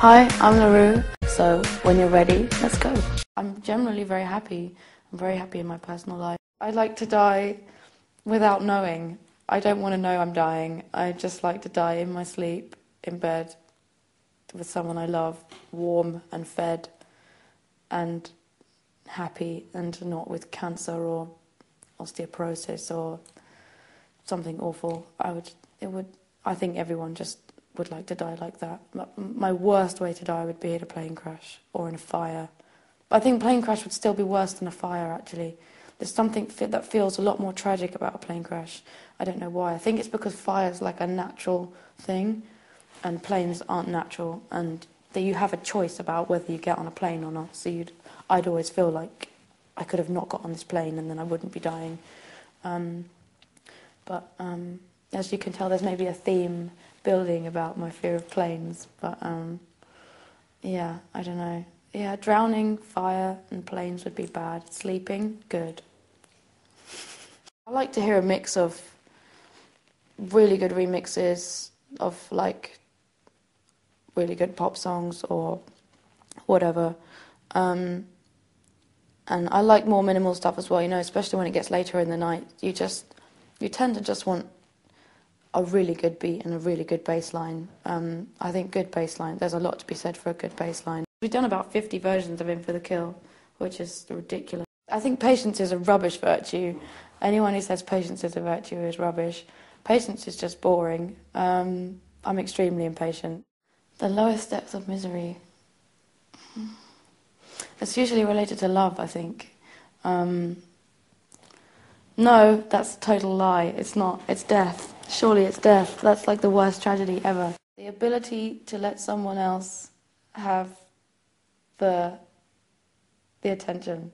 Hi, I'm Roux, so when you're ready, let's go. I'm generally very happy. I'm very happy in my personal life. I'd like to die without knowing. I don't want to know I'm dying. I just like to die in my sleep, in bed, with someone I love, warm and fed, and happy, and not with cancer or osteoporosis or something awful. I think everyone just would like to die like that. My worst way to die would be in a plane crash or in a fire. I think a plane crash would still be worse than a fire, actually. There's something that feels a lot more tragic about a plane crash. I don't know why. I think it's because fire's like a natural thing and planes aren't natural, and that you have a choice about whether you get on a plane or not. So I'd always feel like I could have not got on this plane and then I wouldn't be dying. But as you can tell, there's maybe a theme building about my fear of planes. But yeah, I don't know. Yeah, drowning, fire, and planes would be bad. Sleeping, good. I like to hear a mix of really good remixes of like really good pop songs or whatever. And I like more minimal stuff as well, you know, especially when it gets later in the night. You tend to just want a really good beat and a really good bass line. I think good bass line, there's a lot to be said for a good bass line. We've done about 50 versions of In for the Kill, which is ridiculous. I think patience is a rubbish virtue. Anyone who says patience is a virtue is rubbish. Patience is just boring. I'm extremely impatient. The lowest depth of misery. It's usually related to love, I think. No, that's a total lie. It's not. It's death. Surely it's death. That's like the worst tragedy ever. The ability to let someone else have the attention.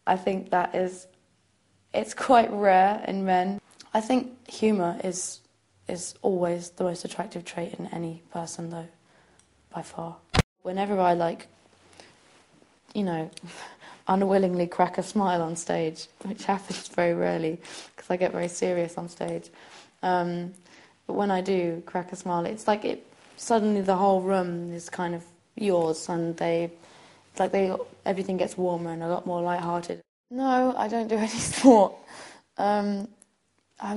I think that it's quite rare in men. I think humour is always the most attractive trait in any person, though, by far. Whenever I unwillingly crack a smile on stage, which happens very rarely because I get very serious on stage. But when I do crack a smile, it's like suddenly the whole room is kind of yours, and everything gets warmer and a lot more lighthearted. No, I don't do any sport. I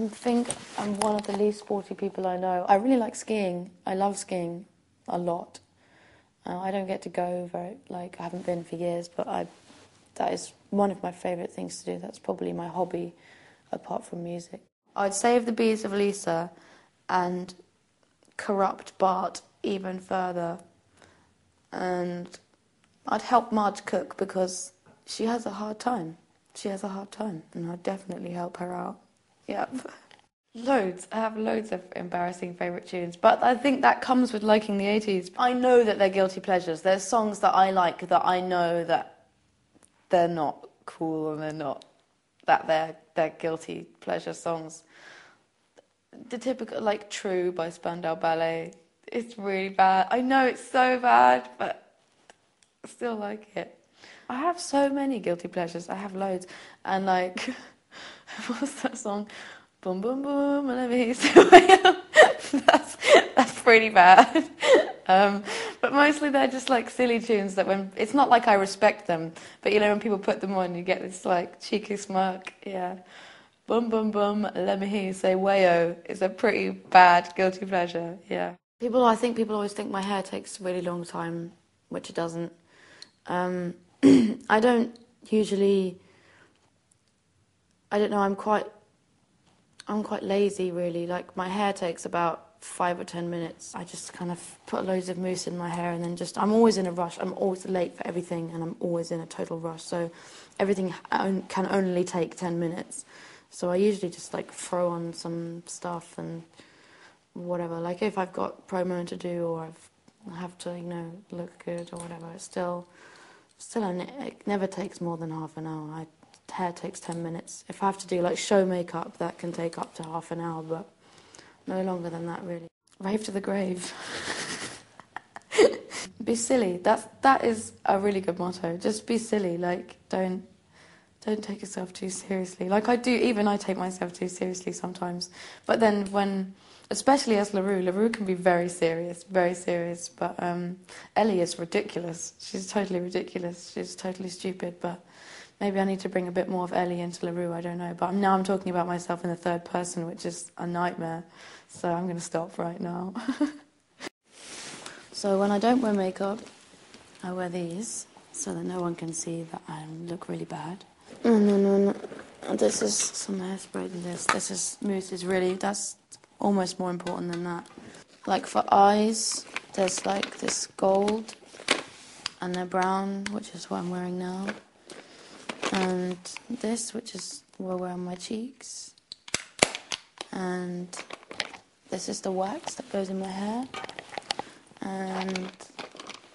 think I'm one of the least sporty people I know. I really like skiing. I love skiing a lot. I don't get to go I haven't been for years, but that is one of my favourite things to do. That's probably my hobby, apart from music. I'd save the bees of Lisa and corrupt Bart even further. And I'd help Marge cook because she has a hard time. She has a hard time, and I'd definitely help her out. Yep. Loads. I have loads of embarrassing favourite tunes, but I think that comes with liking the 80s. I know that they're guilty pleasures. There's songs that I like that I know that they're not cool and they're guilty pleasure songs. The typical, like True by Spandau Ballet, it's really bad. I know it's so bad, but I still like it. I have so many guilty pleasures. I have loads. And like, what's that song? Boom, boom, boom, let me that's pretty bad. But mostly they're just like silly tunes that it's not like I respect them, but you know, when people put them on, you get this like cheeky smirk. Yeah. Boom, boom, boom, let me hear you say wayo is a pretty bad guilty pleasure. Yeah. I think people always think my hair takes a really long time, which it doesn't. I don't usually, I don't know, I'm quite lazy, really. Like, my hair takes about 5 or 10 minutes. I just kind of put loads of mousse in my hair and then I'm always in a rush. I'm always late for everything and I'm always in a total rush. So everything can only take 10 minutes. So I usually just, like, throw on some stuff and whatever. Like, if I've got promo to do or I have to, you know, look good or whatever, it never takes more than half an hour. Hair takes 10 minutes. If I have to do like show makeup, that can take up to half an hour, but no longer than that, really. Rave to the grave. Be silly. That is a really good motto. Just be silly. Like, don't take yourself too seriously. Like I take myself too seriously sometimes. But then when Especially as LaRue. LaRue can be very serious, but Elly is ridiculous. She's totally ridiculous. She's totally stupid, but maybe I need to bring a bit more of Elly into LaRue, I don't know. But now I'm talking about myself in the third person, which is a nightmare, so I'm going to stop right now. So when I don't wear makeup, I wear these, so that no one can see that I look really bad. And then this is some hairspray than this. Mousse is really, that's almost more important than that. Like for eyes, there's like this gold, and they're brown, which is what I'm wearing now. And this, which is what I wear on my cheeks. And this is the wax that goes in my hair. And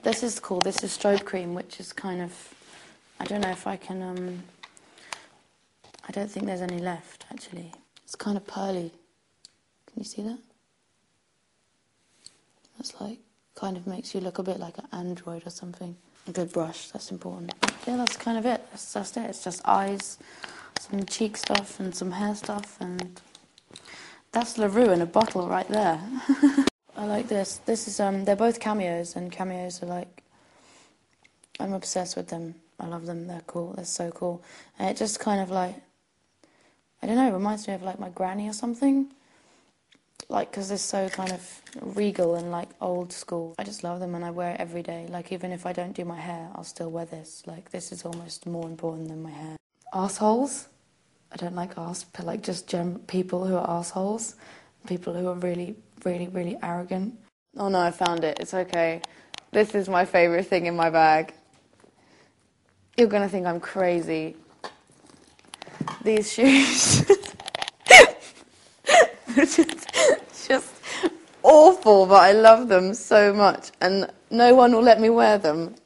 this is cool, this is strobe cream, which is kind of, I don't know if I can, I don't think there's any left, actually. It's kind of pearly. Can you see that? That's like, kind of makes you look a bit like an android or something. A good brush, that's important. Yeah, that's kind of it. That's it. It's just eyes, some cheek stuff, and some hair stuff, and that's LaRue in a bottle right there. I like this. This is they're both cameos, and cameos are like, I'm obsessed with them. I love them. They're cool. They're so cool. And it just kind of like, I don't know, it reminds me of like my granny or something. Like, because they're so kind of regal and like old school. I just love them, and I wear it every day. Like, even if I don't do my hair, I'll still wear this. Like, this is almost more important than my hair. Arseholes. I don't like but like just people who are arseholes. People who are really, really, really arrogant. Oh no, I found it. It's okay. This is my favourite thing in my bag. You're going to think I'm crazy. These shoes. It's just awful, but I love them so much. And no one will let me wear them.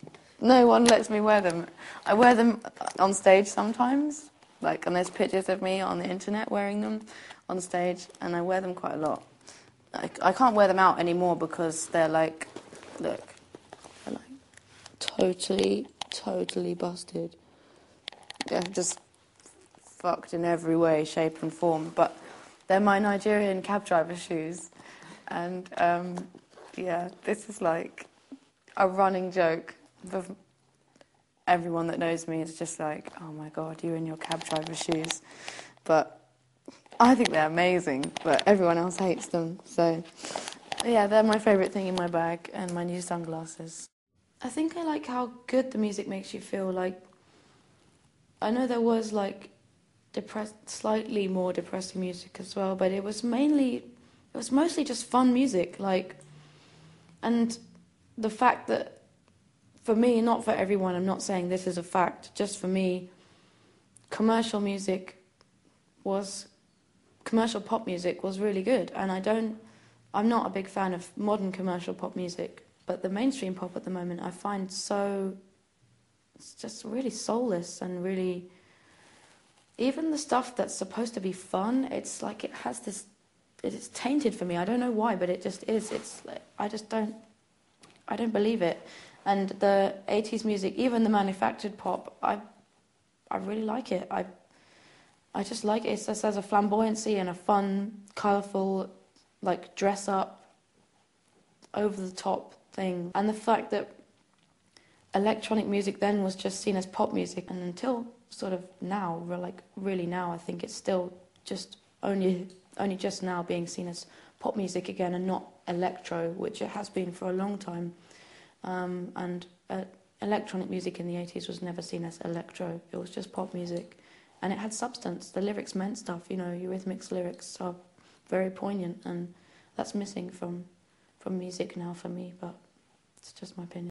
No one lets me wear them. I wear them on stage sometimes. Like, and there's pictures of me on the internet wearing them on stage, and I wear them quite a lot. I can't wear them out anymore because they're like, look, they're like totally busted. They're just fucked in every way, shape and form. But they're my Nigerian cab driver shoes. And yeah, this is like a running joke. Everyone that knows me is just like, oh my God, you in your cab driver shoes. But I think they're amazing, but everyone else hates them. So yeah, they're my favourite thing in my bag, and my new sunglasses. I think I like how good the music makes you feel. Like, I know there was like slightly more depressing music as well, but it was mostly just fun music. Like, and the fact that, for me, not for everyone, I'm not saying this is a fact, just for me, commercial pop music was really good. And I'm not a big fan of modern commercial pop music, but the mainstream pop at the moment I find it's just really soulless, and really, even the stuff that's supposed to be fun, it's like it has this, it's tainted for me. I don't know why, but it just is. It's like, I don't believe it. And the 80s music, even the manufactured pop, I really like it. I just like it. It just has a flamboyancy and a fun, colourful, like dress-up, over-the-top thing. And the fact that electronic music then was just seen as pop music, and until sort of now, like really now, I think it's still just only just now being seen as pop music again, and not electro, which it has been for a long time. And electronic music in the 80s was never seen as electro. It was just pop music, and it had substance. The lyrics meant stuff. You know, Eurythmics' lyrics are very poignant, and that's missing from music now for me. But it's just my opinion.